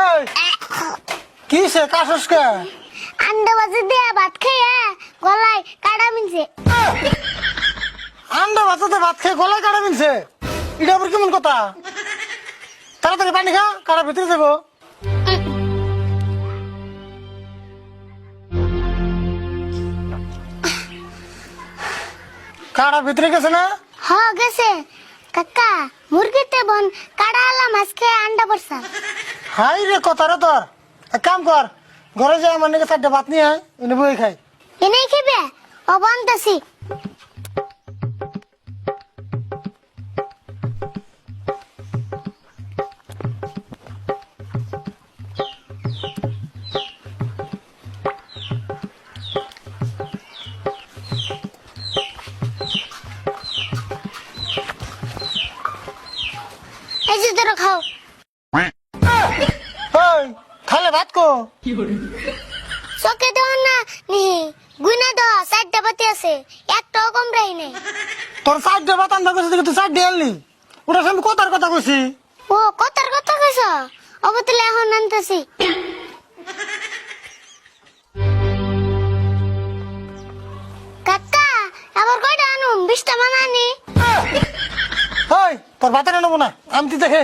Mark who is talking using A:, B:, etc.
A: এই কি সে কাশস কে?
B: আন্ডা বাজে দিয়ে ভাত খাইয়া গলায় কাটা মিনছে।
A: আন্ডা ভাতে ভাত খেয়ে গলায় কাটা মিলছে, এটা আবার কেমন কথা? তাড়াতাড়ি পানি খা, কাটা ভিতরে যাবো। কাটা ভিতরে গেছে না?
B: হ গেছে কাকা, মুরগিতে বন কাটা আলা মাছ খেয়ে আন্ডা পড়ছা।
A: হাই রে কথা রে তোর। এক কাম কর, ঘরে যা আমার নাকি 4টা ভাত নিয়ে আয়, এনে বই খাই।
B: এনেই খেবে ও বনতাছি। এই যে ধরো খাও।
A: ওই খালে ভাত কো?
B: চকে দেও না নি, গুনা দাও 4টা বাতি আছে, একটাও কম রাই নাই।
A: তোর 4টা ভাত আনতে গেছে তুই 4টা আনলি, ওটা আমি কথার কথা কইছি।
B: ও কথার কথা কইছ, অবতলে এখন আনতাছি। কাকা আবার কয়টা আনুম? 20টা মানানি।
A: ওই তোর ভাতের নেবো না, আমি তুই দেখে